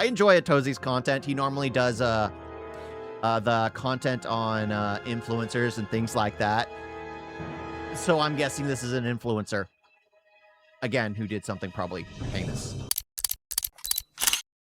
I enjoy Atozi's content. He normally does the content on influencers and things like that. So I'm guessing this is an influencer, again, who did something probably heinous.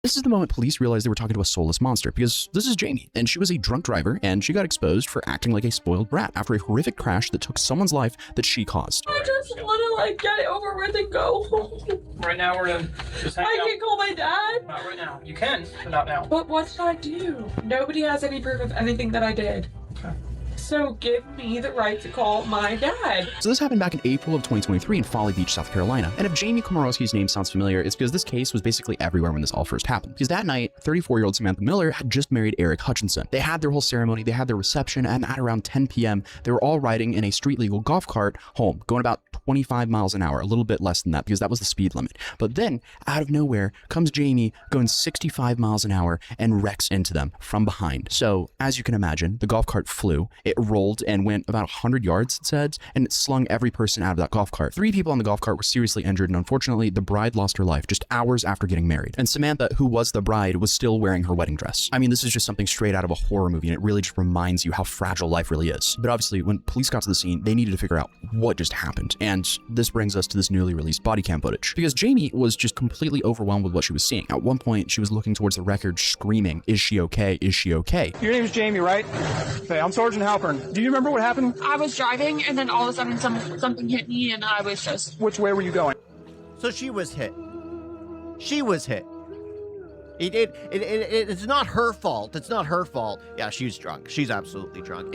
This is the moment police realized they were talking to a soulless monster, because this is Jamie, and she was a drunk driver, and she got exposed for acting like a spoiled brat after a horrific crash that took someone's life that she caused. I just want to, like, get it over with and go home. Right now, we're gonna just hang out. I can call my dad. Not right now. You can, but not now. But what should I do? Nobody has any proof of anything that I did. Okay. So give me the right to call my dad. So this happened back in April of 2023 in Folly Beach, South Carolina. And if Jamie Komorowski's name sounds familiar, it's because this case was basically everywhere when this all first happened. Because that night, 34-year-old Samantha Miller had just married Eric Hutchinson. They had their whole ceremony, they had their reception, and at around 10 p.m., they were all riding in a street-legal golf cart home, going about 25 miles an hour, a little bit less than that, because that was the speed limit. But then, out of nowhere, comes Jamie going 65 miles an hour and wrecks into them from behind. So, as you can imagine, the golf cart flew, it rolled and went about 100 yards, it said, and it slung every person out of that golf cart. 3 people on the golf cart were seriously injured, and unfortunately, the bride lost her life just hours after getting married. And Samantha, who was the bride, was still wearing her wedding dress. I mean, this is just something straight out of a horror movie, and it really just reminds you how fragile life really is. But obviously, when police got to the scene, they needed to figure out what just happened. And this brings us to this newly released body cam footage. Because Jamie was just completely overwhelmed with what she was seeing. At one point, she was looking towards the wreckage, screaming, "Is she okay? Is she okay?" Your name is Jamie, right? Okay, I'm Sergeant Halpern. Do you remember what happened? I was driving, and then all of a sudden something hit me, and I was just... Which way were you going? So she was hit. She was hit. It's not her fault. It's not her fault. Yeah, she's drunk. She's absolutely drunk.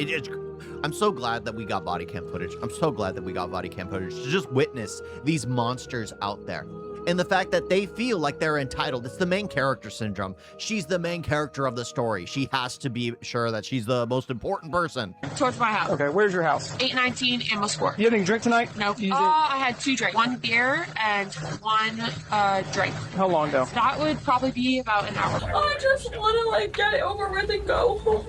I'm so glad that we got body cam footage. I'm so glad that we got body cam footage to just witness these monsters out there. And the fact that they feel like they're entitled. It's the main character syndrome. She's the main character of the story. She has to be sure that she's the most important person. Towards my house. Okay, where's your house? 819 Amos Court. You had any drink tonight? No. I had 2 drinks. 1 beer and 1 drink. How long ago? That would probably be about an hour. I just want to, like, get it over with and go home.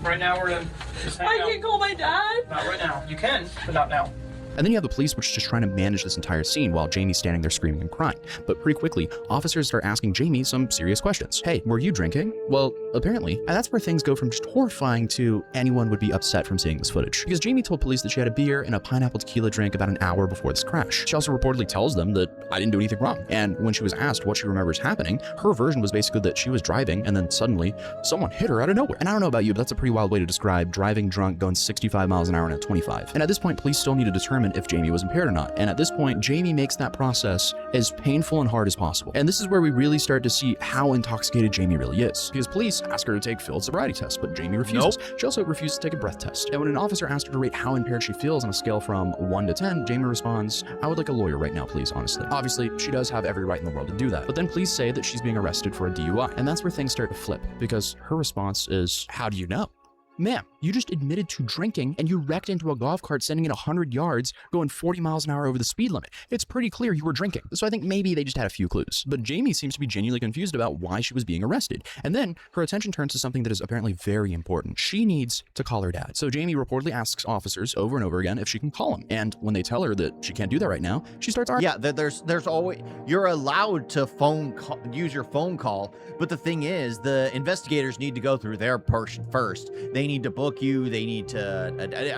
Right now, we're gonna just hang out. I can call my dad. Not right now. You can, but not now. And then you have the police, which is just trying to manage this entire scene while Jamie's standing there screaming and crying. But pretty quickly, officers start asking Jamie some serious questions. Hey, were you drinking? Well, apparently. And that's where things go from just horrifying to anyone would be upset from seeing this footage. Because Jamie told police that she had a beer and a pineapple tequila drink about an hour before this crash. She also reportedly tells them that I didn't do anything wrong. And when she was asked what she remembers happening, her version was basically that she was driving and then suddenly someone hit her out of nowhere. And I don't know about you, but that's a pretty wild way to describe driving drunk, going 65 miles an hour and at 25. And at this point, police still need to determine if Jamie was impaired or not. And at this point, Jamie makes that process as painful and hard as possible. And this is where we really start to see how intoxicated Jamie really is. Because police ask her to take field sobriety tests, but Jamie refuses. Nope. She also refuses to take a breath test. And when an officer asked her to rate how impaired she feels on a scale from 1 to 10, Jamie responds, I would like a lawyer right now, please, honestly. Obviously, she does have every right in the world to do that. But then police say that she's being arrested for a DUI. And that's where things start to flip, because her response is, how do you know? Ma'am, you just admitted to drinking and you wrecked into a golf cart sending it 100 yards, going 40 miles an hour over the speed limit. It's pretty clear you were drinking. So I think maybe they just had a few clues. But Jamie seems to be genuinely confused about why she was being arrested. And then her attention turns to something that is apparently very important. She needs to call her dad. So Jamie reportedly asks officers over and over again if she can call him. And when they tell her that she can't do that right now, she starts arguing. Yeah, there's always, you're allowed to use your phone call. But the thing is, the investigators need to go through their person first. They need to book you. They need to,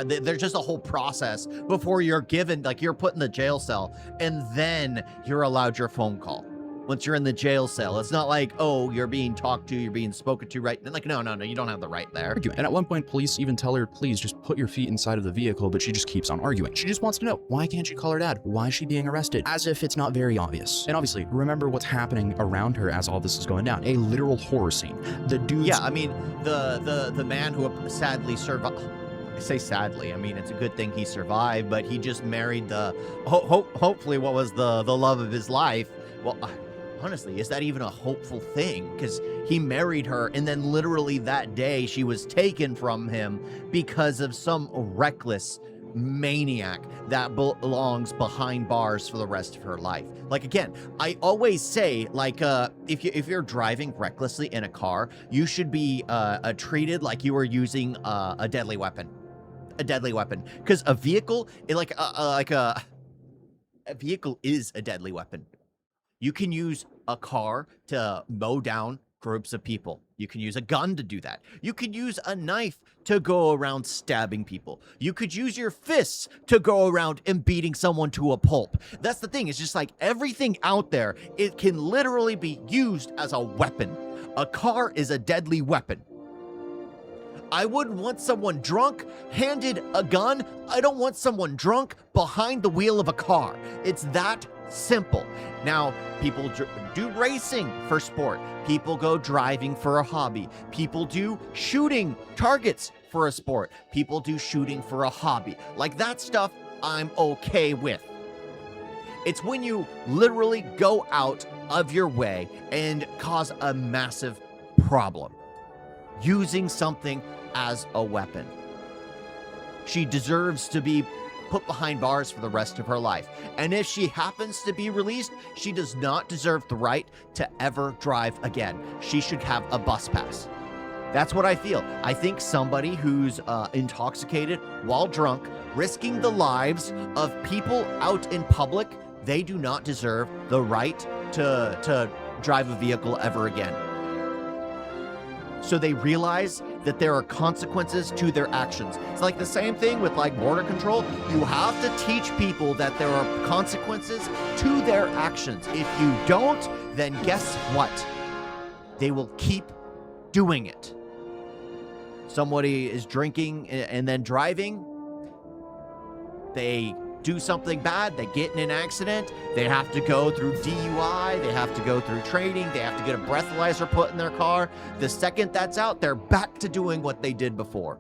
there's just a whole process before you're given, like you're put in the jail cell and then you're allowed your phone call. Once you're in the jail cell, it's not like, oh, you're being talked to, you're being spoken to, right? Like, no, you don't have the right there. And at one point, police even tell her, please just put your feet inside of the vehicle, but she just keeps on arguing. She just wants to know, why can't she call her dad? Why is she being arrested? As if it's not very obvious. And obviously, remember what's happening around her as all this is going down. A literal horror scene. The dude's... Yeah, I mean, the man who sadly survived... I say sadly, I mean, it's a good thing he survived, but he just married the... hopefully what was the love of his life. Well... honestly, is that even a hopeful thing? Because he married her, and then literally that day she was taken from him because of some reckless maniac that belongs behind bars for the rest of her life. Like, again, I always say, like, if you're driving recklessly in a car, you should be treated like you were using a deadly weapon. A deadly weapon. Because a vehicle, a vehicle is a deadly weapon. You can use a car to mow down groups of people. You can use a gun to do that. You could use a knife to go around stabbing people. You could use your fists to go around and beating someone to a pulp. That's the thing. It's just like everything out there, it can literally be used as a weapon. A car is a deadly weapon. I wouldn't want someone drunk handed a gun. I don't want someone drunk behind the wheel of a car. It's that simple. Now, people do racing for sport. People go driving for a hobby. People do shooting targets for a sport. People do shooting for a hobby. Like that stuff, I'm okay with. It's when you literally go out of your way and cause a massive problem using something as a weapon. She deserves to be put behind bars for the rest of her life. And if she happens to be released, she does not deserve the right to ever drive again. She should have a bus pass. That's what I feel. I think somebody who's intoxicated while drunk, risking the lives of people out in public, they do not deserve the right to drive a vehicle ever again. So they realize that there are consequences to their actions. It's like the same thing with like border control. You have to teach people that there are consequences to their actions. If you don't, then guess what? They will keep doing it. Somebody is drinking and then driving. They do something bad, they get in an accident, they have to go through DUI, they have to go through training, they have to get a breathalyzer put in their car. The second that's out, they're back to doing what they did before.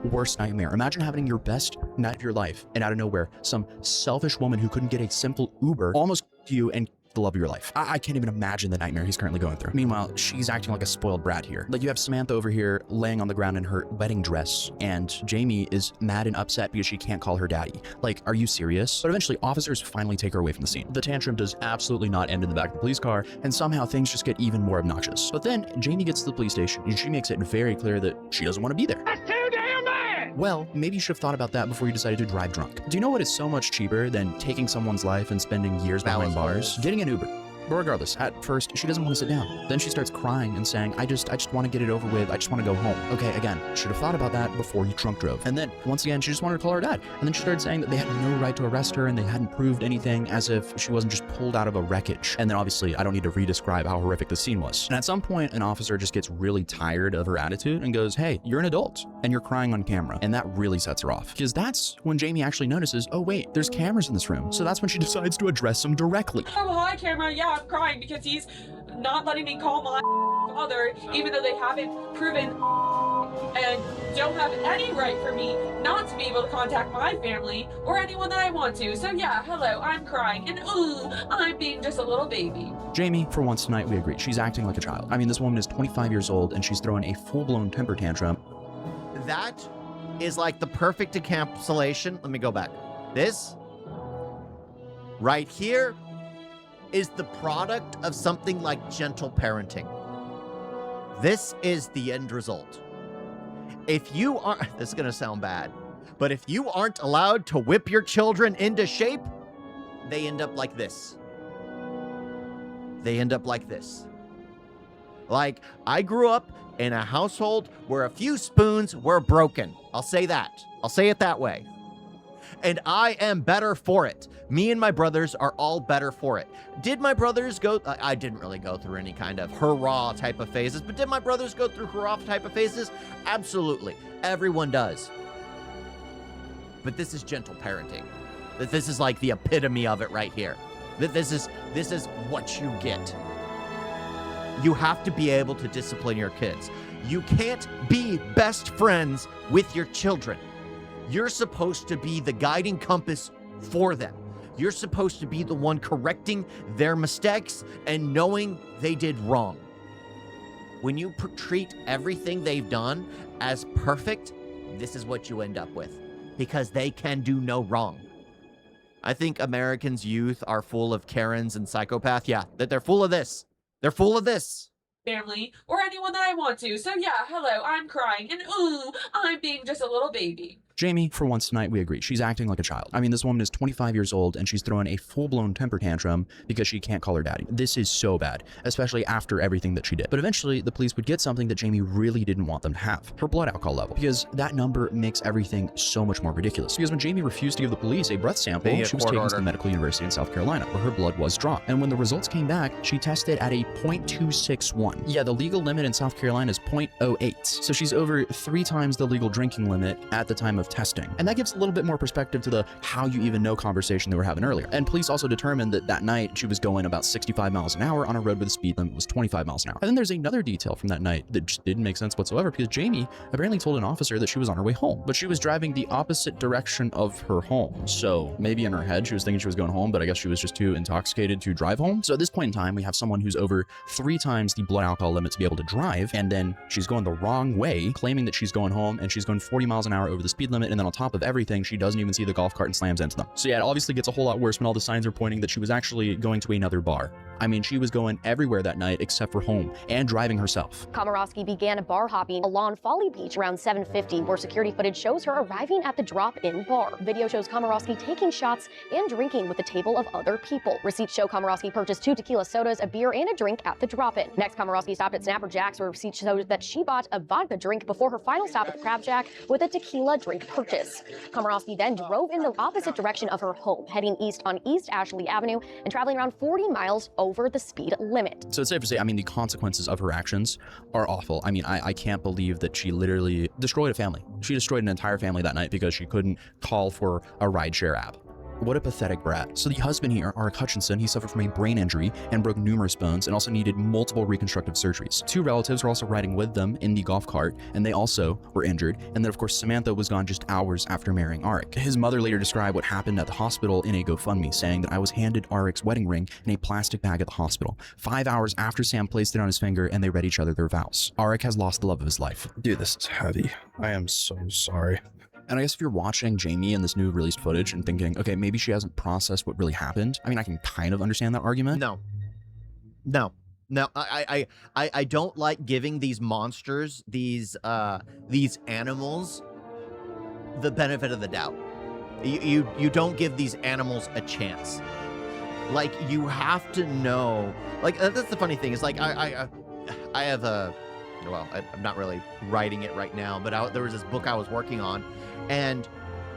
Worst nightmare. Imagine having your best night of your life, and out of nowhere, some selfish woman who couldn't get a simple Uber almost to you and the love of your life. I can't even imagine the nightmare he's currently going through. Meanwhile, she's acting like a spoiled brat here. Like, you have Samantha over here laying on the ground in her wedding dress, and Jamie is mad and upset because she can't call her daddy. Like, are you serious? But eventually, officers finally take her away from the scene. The tantrum does absolutely not end in the back of the police car, and somehow things just get even more obnoxious. But then, Jamie gets to the police station, and she makes it very clear that she doesn't want to be there. That's too damn bad! Well, maybe you should have thought about that before you decided to drive drunk. Do you know what is so much cheaper than taking someone's life and spending years behind bars? Getting an Uber. But regardless, at first, she doesn't want to sit down. Then she starts crying and saying, I just want to get it over with. I just want to go home. Okay, again, should have thought about that before you drunk drove. And then, once again, she just wanted to call her dad. And then she started saying that they had no right to arrest her and they hadn't proved anything, as if she wasn't just pulled out of a wreckage. And then, obviously, I don't need to re-describe how horrific the scene was. And at some point, an officer just gets really tired of her attitude and goes, hey, you're an adult and you're crying on camera. And that really sets her off. Because that's when Jamie actually notices, oh wait, there's cameras in this room. So that's when she decides to address them directly. Oh, hi, camera. Yeah, I'm crying because he's not letting me call my father, even though they haven't proven and don't have any right for me not to be able to contact my family or anyone that I want to. So yeah, hello, I'm crying, and ooh, I'm being just a little baby. Jamie, for once tonight, we agree. She's acting like a child. I mean, this woman is 25 years old and she's throwing a full-blown temper tantrum. That is like the perfect encapsulation. Let me go back. This right here is the product of something like gentle parenting. This is the end result. If you are, this is going to sound bad, but if you aren't allowed to whip your children into shape, they end up like this. They end up like this. Like, I grew up in a household where a few spoons were broken. I'll say that. I'll say it that way. And I am better for it. Me and my brothers are all better for it. Did my brothers go... I didn't really go through any kind of hurrah type of phases, but did my brothers go through hurrah type of phases? Absolutely. Everyone does. But this is gentle parenting. This is like the epitome of it right here. This is what you get. You have to be able to discipline your kids. You can't be best friends with your children. You're supposed to be the guiding compass for them. You're supposed to be the one correcting their mistakes and knowing they did wrong. When you treat everything they've done as perfect, this is what you end up with, because they can do no wrong. I think Americans' youth are full of Karens and psychopaths. Yeah, they're full of this. They're full of this. Family or anyone that I want to. So yeah, hello, I'm crying, and ooh, I'm being just a little baby. Jamie, for once tonight, we agree. She's acting like a child. I mean, this woman is 25 years old and she's throwing a full-blown temper tantrum because she can't call her daddy. This is so bad, especially after everything that she did. But eventually, the police would get something that Jamie really didn't want them to have, her blood alcohol level, because that number makes everything so much more ridiculous. Because when Jamie refused to give the police a breath sample, she was taken to the medical university in South Carolina, where her blood was drawn. And when the results came back, she tested at a 0.261. Yeah, the legal limit in South Carolina is 0.08. So she's over 3 times the legal drinking limit at the time of testing. And that gives a little bit more perspective to the how you even know conversation they were having earlier. And police also determined that that night she was going about 65 miles an hour on a road where the speed limit was 25 miles an hour. And then there's another detail from that night that just didn't make sense whatsoever, because Jamie apparently told an officer that she was on her way home, but she was driving the opposite direction of her home. So maybe in her head she was thinking she was going home, but I guess she was just too intoxicated to drive home. So at this point in time, we have someone who's over 3 times the blood alcohol limit to be able to drive, and then she's going the wrong way, claiming that she's going home, and she's going 40 miles an hour over the speed limit, and then on top of everything, she doesn't even see the golf cart and slams into them. So yeah, it obviously gets a whole lot worse when all the signs are pointing that she was actually going to another bar. I mean, she was going everywhere that night except for home, and driving herself. Komorowski began bar hopping along Folly Beach around 7:50, where security footage shows her arriving at the drop-in bar. Video shows Komorowski taking shots and drinking with a table of other people. Receipts show Komorowski purchased 2 tequila sodas, a beer, and a drink at the drop-in. Next, Komorowski stopped at Snapper Jack's, where receipts showed that she bought a vodka drink before her final stop at the Crab Jack with a tequila drink purchase. Komorowski then drove in the opposite direction of her home, heading east on East Ashley Avenue and traveling around 40 miles over the speed limit. So it's safe to say, I mean, the consequences of her actions are awful. I mean, I can't believe that she literally destroyed a family. She destroyed an entire family that night because she couldn't call for a rideshare app. What a pathetic brat. So the husband here, Arik Hutchinson, he suffered from a brain injury and broke numerous bones and also needed multiple reconstructive surgeries. 2 relatives were also riding with them in the golf cart, and they also were injured. And then, of course, Samantha was gone just hours after marrying Arik. His mother later described what happened at the hospital in a GoFundMe, saying that I was handed Arik's wedding ring in a plastic bag at the hospital 5 hours after Sam placed it on his finger and they read each other their vows. Arik has lost the love of his life. Dude, this is heavy. I am so sorry. And I guess if you're watching Jamie in this new released footage and thinking, okay, maybe she hasn't processed what really happened, I mean, I can kind of understand that argument. No, I don't like giving these monsters, these animals, the benefit of the doubt. You don't give these animals a chance. Like, you have to know, like, that's the funny thing, is like, I have a, well, I'm not really writing it right now, but there was this book I was working on, and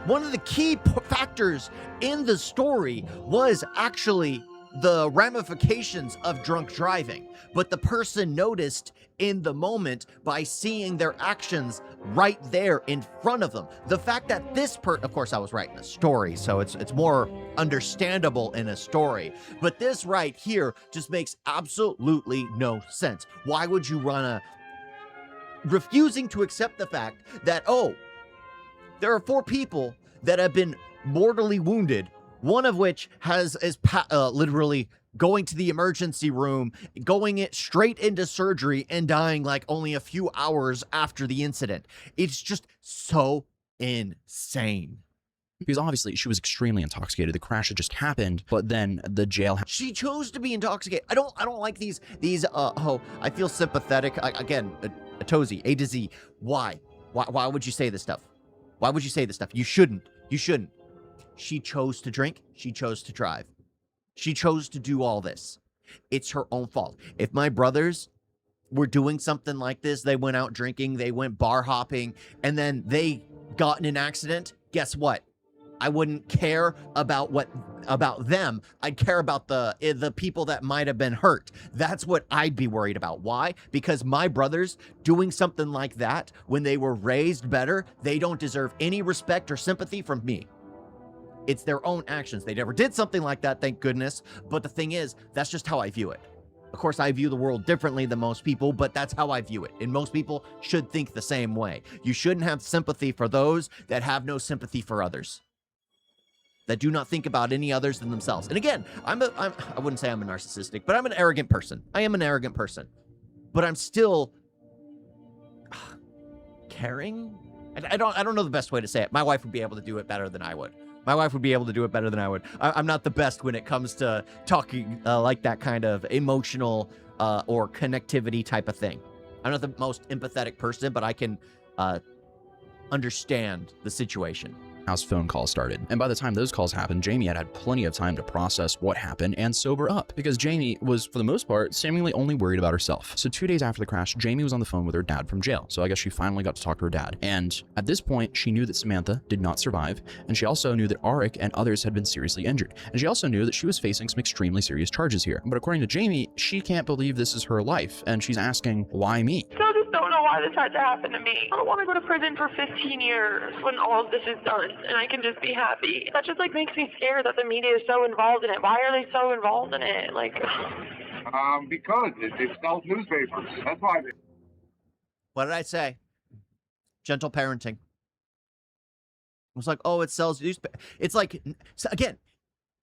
one of the key factors in the story was actually the ramifications of drunk driving, but the person noticed in the moment by seeing their actions right there in front of them. The fact that of course I was writing a story, so it's more understandable in a story, but this right here just makes absolutely no sense. Why would you refusing to accept the fact that, oh, there are 4 people that have been mortally wounded, one of which is literally going to the emergency room, going straight into surgery, and dying like only a few hours after the incident. It's just so insane. Because obviously she was extremely intoxicated. The crash had just happened, but then the jail. She chose to be intoxicated. I don't like these. I feel sympathetic. Again, a Tozy, A to Z. Why would you say this stuff? Why would you say this stuff? You shouldn't. She chose to drink. She chose to drive. She chose to do all this. It's her own fault. If my brothers were doing something like this, they went out drinking, they went bar hopping, and then they got in an accident, guess what? I wouldn't care about them. I'd care about the people that might have been hurt. That's what I'd be worried about. Why? Because my brothers doing something like that when they were raised better, they don't deserve any respect or sympathy from me. It's their own actions. They never did something like that, thank goodness. But the thing is, that's just how I view it. Of course, I view the world differently than most people, but that's how I view it. And most people should think the same way. You shouldn't have sympathy for those that have no sympathy for others, that do not think about any others than themselves. And again, I wouldn't say I'm a narcissistic, but I'm an arrogant person. I am an arrogant person. But I'm still caring? I don't know the best way to say it. My wife would be able to do it better than I would. I'm not the best when it comes to talking like that kind of emotional or connectivity type of thing. I'm not the most empathetic person, but I can understand the situation. house phone calls started. And by the time those calls happened, Jamie had had plenty of time to process what happened and sober up, because Jamie was, for the most part, seemingly only worried about herself. So 2 days after the crash, Jamie was on the phone with her dad from jail. So I guess she finally got to talk to her dad. And at this point, she knew that Samantha did not survive. And she also knew that Arik and others had been seriously injured. And she also knew that she was facing some extremely serious charges here. But according to Jamie, she can't believe this is her life. And she's asking, why me? I just don't know why this had to happen to me. I don't want to go to prison for 15 years when all of this is done and I can just be happy. That just like makes me scared that the media is so involved in it. Why are they so involved in it? Like, because it sells newspapers. That's why. What did I say? Gentle parenting. It was like, oh, it sells newspaper. It's like, so again,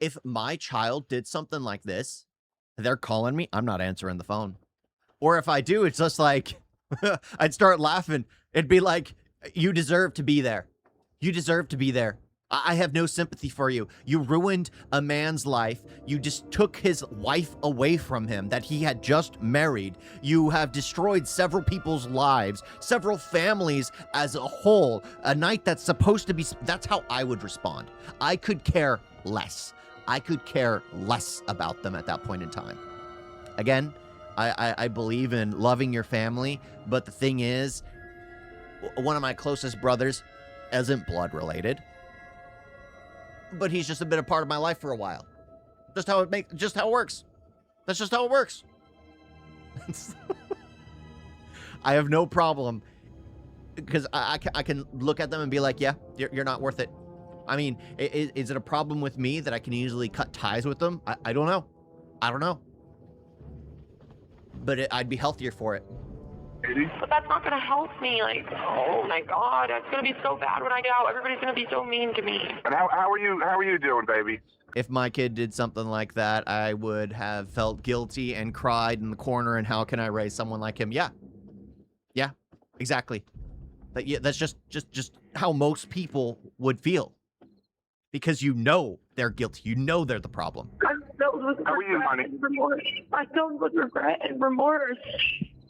if my child did something like this, they're calling me, I'm not answering the phone. Or if I do, it's just like, I'd start laughing. It'd be like, you deserve to be there. You deserve to be there. I have no sympathy for you. You ruined a man's life. You just took his wife away from him that he had just married. You have destroyed several people's lives, several families as a whole. A night that's supposed to be, that's how I would respond. I could care less. I could care less about them at that point in time. Again, I believe in loving your family, but the thing is, one of my closest brothers isn't blood related, but he's just been a part of my life for a while. Just how it works. That's just how it works. I have no problem, because I can look at them and be like, yeah, you're not worth it. I mean, is it a problem with me that I can easily cut ties with them? I don't know. I don't know. But I'd be healthier for it. but that's not gonna help me. Like, oh my God, it's gonna be so bad when I get out. Everybody's gonna be so mean to me. And how are you doing, baby? If my kid did something like that, I would have felt guilty and cried in the corner. And how can I raise someone like him? Yeah, exactly. That's just how most people would feel, because you know they're guilty. You know they're the problem. I'm filled with regret and remorse. I'm filled with regret and remorse.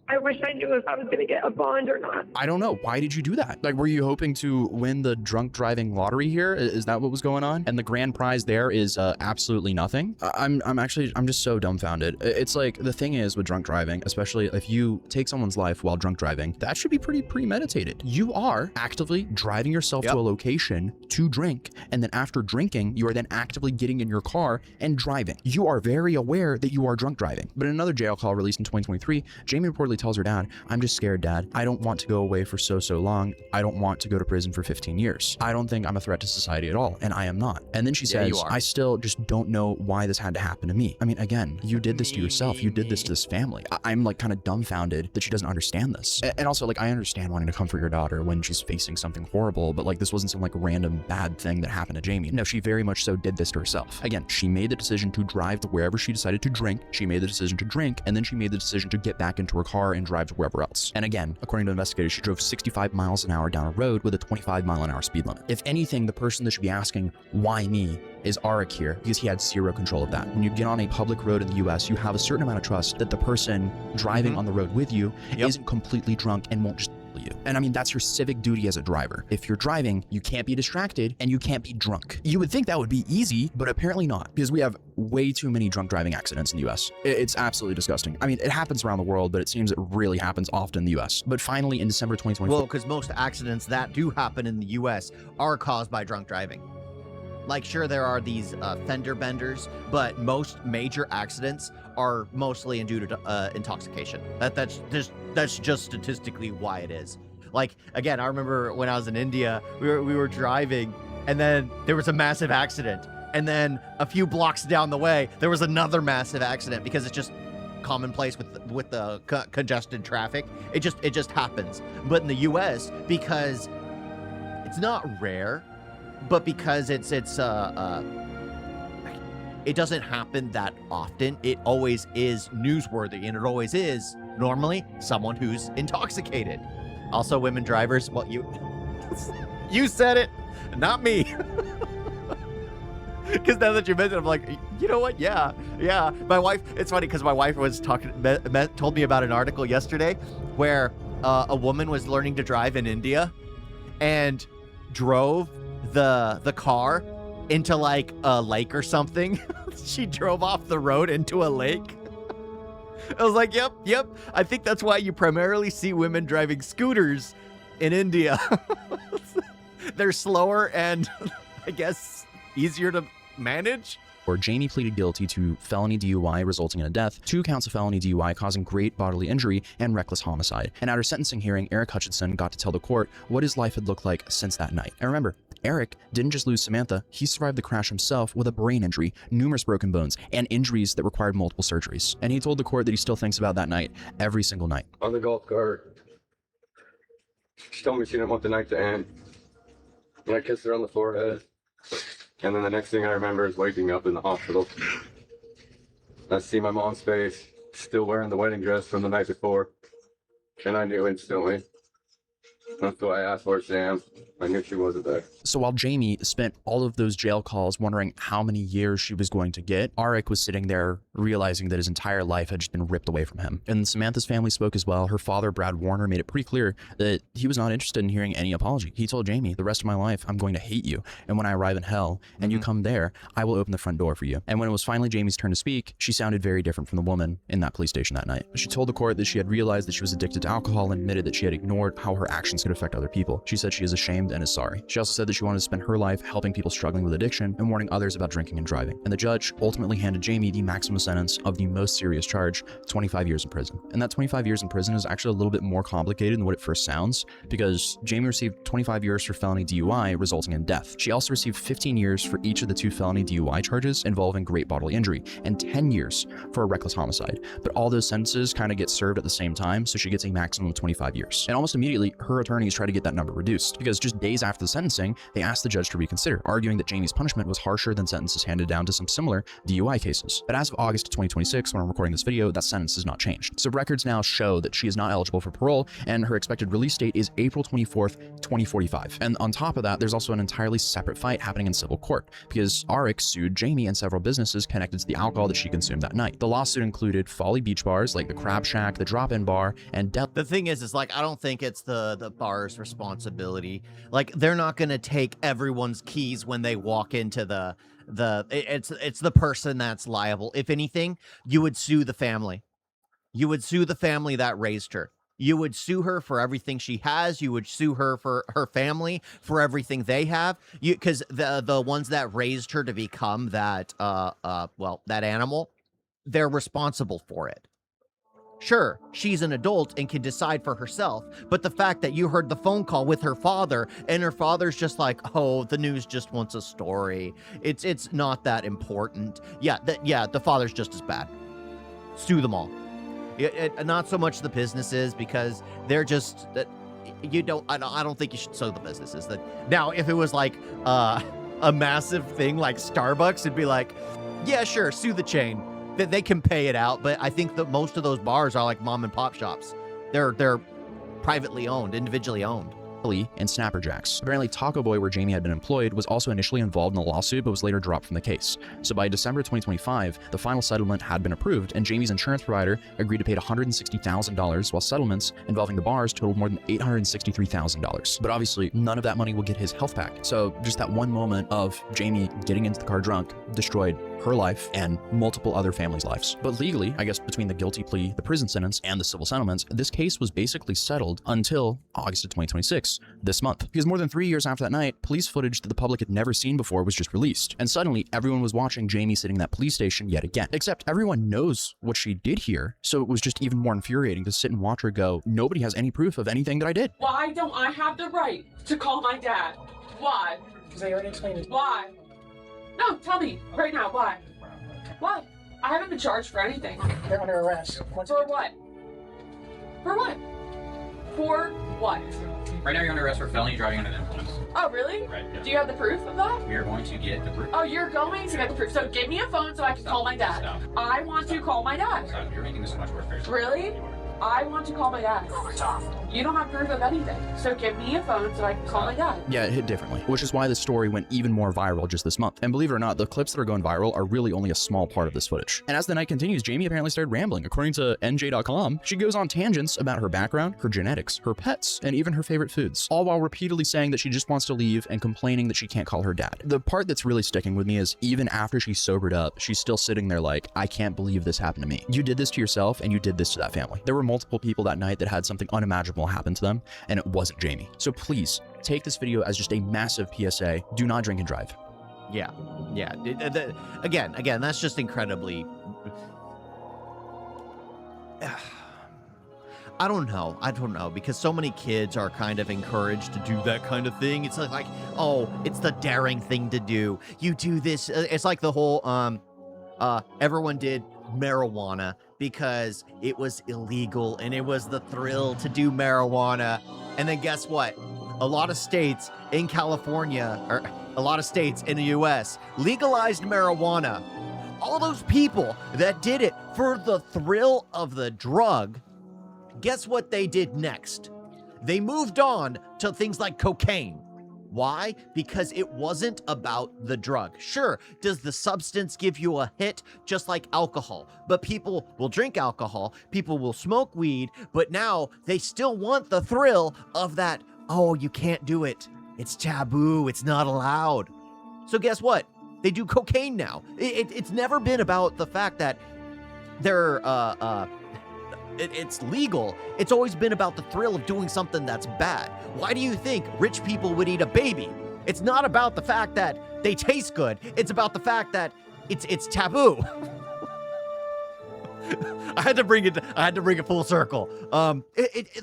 I wish I knew if I was going to get a bond or not. I don't know. Why did you do that? Like, were you hoping to win the drunk driving lottery here? Is that what was going on? And the grand prize there is absolutely nothing? I'm just so dumbfounded. It's like, the thing is with drunk driving, especially if you take someone's life while drunk driving, that should be pretty premeditated. You are actively driving yourself to a location to drink, and then after drinking, you are then actively getting in your car and driving. You are very aware that you are drunk driving. But in another jail call released in 2023, Jamie reportedly tells her dad, I'm just scared, Dad. I don't want to go away for so long. I don't want to go to prison for 15 years. I don't think I'm a threat to society at all, and I am not. And then she says, I still just don't know why this had to happen to me. I mean, again, you did this to yourself. You did this to this family. I'm like kind of dumbfounded that she doesn't understand this. And also, like, I understand wanting to comfort your daughter when she's facing something horrible, but like, this wasn't some like random bad thing that happened to Jamie. No, she very much so did this to herself. Again, she made the decision to drive to wherever she decided to drink. She made the decision to drink, and then she made the decision to get back into her car and drive to wherever else. And again, according to investigators, she drove 65 miles an hour down a road with a 25-mile-an-hour speed limit. If anything, the person that should be asking, why me, is Arik here, because he had zero control of that. When you get on a public road in the US, you have a certain amount of trust that the person driving on the road with you isn't completely drunk and won't just you. And I mean, that's your civic duty as a driver. If you're driving, you can't be distracted and you can't be drunk. You would think that would be easy, but apparently not, because we have way too many drunk driving accidents in the US. It's absolutely disgusting. I mean, it happens around the world, but it seems it really happens often in the US. But finally, in December 2024... Well, because most accidents that do happen in the US are caused by drunk driving. Like, sure, there are these fender benders, but most major accidents are mostly due to intoxication. That's just statistically why it is. Like, again, I remember when I was in India, we were driving, and then there was a massive accident, and then a few blocks down the way, there was another massive accident, because it's just commonplace with the congested traffic. It just happens. But in the U.S., because it's not rare, but because it doesn't happen that often, it always is newsworthy, and it always is normally someone who's intoxicated. Also, women drivers. Well, you said it, not me. Because now that you mentioned it, I'm like, you know what? Yeah. My wife. It's funny because my wife was told me about an article yesterday where a woman was learning to drive in India. and drove the car into like a lake or something. She drove off the road into a lake. I was like, yep. I think that's why you primarily see women driving scooters in India. They're slower and I guess easier to manage. Where Jamie pleaded guilty to felony DUI resulting in a death, 2 counts of felony DUI causing great bodily injury, and reckless homicide. And at her sentencing hearing, Eric Hutchinson got to tell the court what his life had looked like since that night. And remember, Eric didn't just lose Samantha, he survived the crash himself with a brain injury, numerous broken bones, and injuries that required multiple surgeries. And he told the court that he still thinks about that night every single night. On the golf cart, she told me she didn't want the night to end. And I kissed her on the forehead. And then the next thing I remember is waking up in the hospital. I see my mom's face, still wearing the wedding dress from the night before. And I knew instantly. That's why I asked for Sam. I knew she wasn't there. So while Jamie spent all of those jail calls wondering how many years she was going to get, Arik was sitting there realizing that his entire life had just been ripped away from him. And Samantha's family spoke as well. Her father, Brad Warner, made it pretty clear that he was not interested in hearing any apology. He told Jamie, the rest of my life, I'm going to hate you. And when I arrive in hell and you come there, I will open the front door for you. And when it was finally Jamie's turn to speak, she sounded very different from the woman in that police station that night. She told the court that she had realized that she was addicted to alcohol and admitted that she had ignored how her actions could affect other people. She said she is ashamed and is sorry. She also said that she wanted to spend her life helping people struggling with addiction and warning others about drinking and driving. And the judge ultimately handed Jamie the maximum sentence of the most serious charge, 25 years in prison. And that 25 years in prison is actually a little bit more complicated than what it first sounds, because Jamie received 25 years for felony DUI resulting in death. She also received 15 years for each of the 2 felony DUI charges involving great bodily injury, and 10 years for a reckless homicide. But all those sentences kind of get served at the same time, so she gets a maximum of 25 years. And almost immediately, her attorneys try to get that number reduced, because just days after the sentencing, they asked the judge to reconsider, arguing that Jamie's punishment was harsher than sentences handed down to some similar DUI cases. But as of August 2026, when I'm recording this video, that sentence has not changed. So records now show that she is not eligible for parole, and her expected release date is April 24th, 2045. And on top of that, there's also an entirely separate fight happening in civil court, because Arik sued Jamie and several businesses connected to the alcohol that she consumed that night. The lawsuit included Folly Beach bars like the Crab Shack, the Drop-In Bar, and The thing is like, I don't think it's the bar's responsibility. Like, they're not going to take everyone's keys when they walk into it's the person that's liable. If anything, you would sue the family. You would sue the family that raised her. You would sue her for everything she has. You would sue her for her family for everything they have. Because the ones that raised her to become that that animal, they're responsible for it. Sure, she's an adult and can decide for herself, but the fact that you heard the phone call with her father and her father's just like, oh, the news just wants a story. It's not that important. Yeah, the father's just as bad. Sue them all. Not so much the businesses, because they're just that I don't think you should sue the businesses. Now, if it was like a massive thing like Starbucks, it'd be like, yeah, sure, sue the chain. They can pay it out, but I think that most of those bars are like mom and pop shops. They're privately owned, individually owned. And Snapper Jacks. Apparently, Taco Boy, where Jamie had been employed, was also initially involved in the lawsuit, but was later dropped from the case. So by December 2025, the final settlement had been approved, and Jamie's insurance provider agreed to pay $160,000, while settlements involving the bars totaled more than $863,000. But obviously, none of that money will get his health back. So just that one moment of Jamie getting into the car drunk destroyed her life and multiple other families' lives. But legally, I guess between the guilty plea, the prison sentence, and the civil settlements, this case was basically settled until August of 2026, this month. Because more than 3 years after that night, police footage that the public had never seen before was just released. And suddenly, everyone was watching Jamie sitting in that police station yet again. Except everyone knows what she did here, so it was just even more infuriating to sit and watch her go, nobody has any proof of anything that I did. Why don't I have the right to call my dad? Why? Because I already explained it. Why? No, tell me right now, why? Why? I haven't been charged for anything. You're under arrest. For what? For what? For what? Right now you're under arrest for felony driving under the influence. Oh, really? Right. Yeah. Do you have the proof of that? We are going to get the proof. Oh, you're going to get the proof. So give me a phone so I can call my dad. Stop. I want to call my dad. Stop. You're making this so much worse. Really? I want to call my dad. You don't have proof of anything. So give me a phone so I can call my dad. Yeah, it hit differently, which is why the story went even more viral just this month. And believe it or not, the clips that are going viral are really only a small part of this footage. And as the night continues, Jamie apparently started rambling. According to NJ.com, she goes on tangents about her background, her genetics, her pets, and even her favorite foods, all while repeatedly saying that she just wants to leave and complaining that she can't call her dad. The part that's really sticking with me is even after she's sobered up, she's still sitting there like, I can't believe this happened to me. You did this to yourself and you did this to that family. There were multiple people that night that had something unimaginable happen to them, and it wasn't Jamie. So please take this video as just a massive PSA. Do not drink and drive. Yeah. Again, that's just incredibly... I don't know, because so many kids are kind of encouraged to do that kind of thing. It's like, oh, it's the daring thing to do. You do this. It's like the whole, everyone did marijuana because it was illegal and it was the thrill to do marijuana. And then guess what? A lot of states in California, or a lot of states in the US, legalized marijuana. All those people that did it for the thrill of the drug, guess what they did next? They moved on to things like cocaine. Why? Because it wasn't about the drug. Sure, does the substance give you a hit just like alcohol? But people will drink alcohol, people will smoke weed, but now they still want the thrill of that, oh, you can't do it. It's taboo, it's not allowed. So guess what? They do cocaine now. It's never been about the fact that they're, it's legal. It's always been about the thrill of doing something that's bad. Why do you think rich people would eat a baby? It's not about the fact that they taste good. It's about the fact that it's taboo. I had to bring it full circle.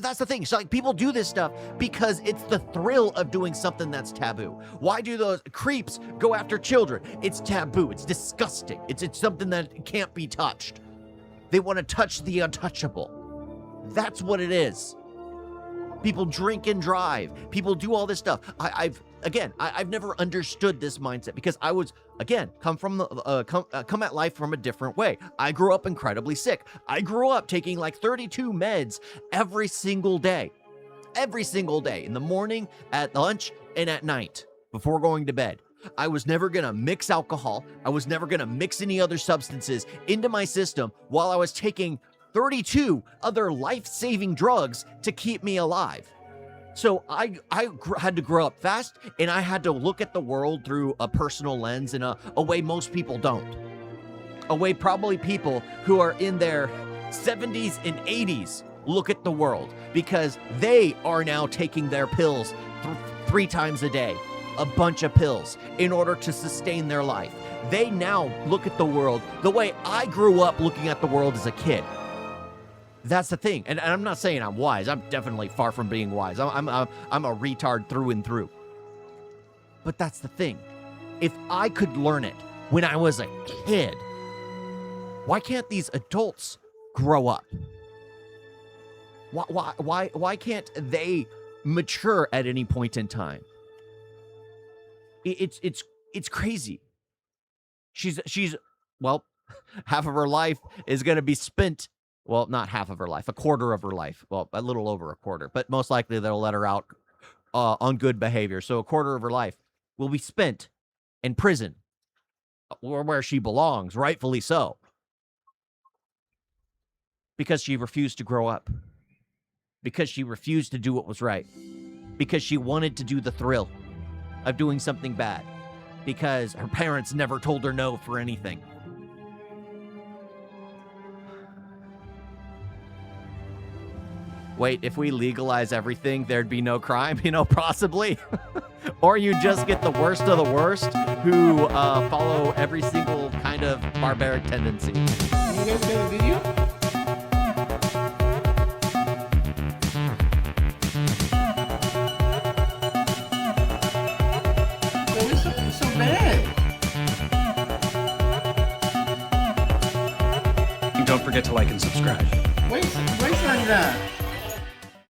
That's the thing. So like people do this stuff because it's the thrill of doing something that's taboo. Why do those creeps go after children? It's taboo. It's disgusting. It's something that can't be touched. They want to touch the untouchable. That's what it is. People drink and drive. People do all this stuff. I've never understood this mindset because I was, again, come at life from a different way. I grew up incredibly sick. I grew up taking like 32 meds every single day. Every single day. In the morning, at lunch, and at night before going to bed. I was never going to mix alcohol. I was never going to mix any other substances into my system while I was taking 32 other life-saving drugs to keep me alive. So I had to grow up fast, and I had to look at the world through a personal lens in a way most people don't. A way probably people who are in their 70s and 80s look at the world because they are now taking their pills 3 times a day. A bunch of pills in order to sustain their life. They now look at the world the way I grew up looking at the world as a kid. That's the thing. And I'm not saying I'm wise. I'm definitely far from being wise. I'm a retard through and through. But that's the thing. If I could learn it when I was a kid, why can't these adults grow up? Why can't they mature at any point in time? It's crazy. She's well, half of her life is going to be spent, well, not half of her life, a quarter of her life. Well, a little over a quarter, but most likely they'll let her out on good behavior. So a quarter of her life will be spent in prison, where she belongs, rightfully so. Because she refused to grow up. Because she refused to do what was right. Because she wanted to do the thrill of doing something bad because her parents never told her no for anything. Wait, if we legalize everything, there'd be no crime, possibly? Or you just get the worst of the worst who follow every single kind of barbaric tendency. You guys got a video? Don't forget to like and subscribe. Wait on that.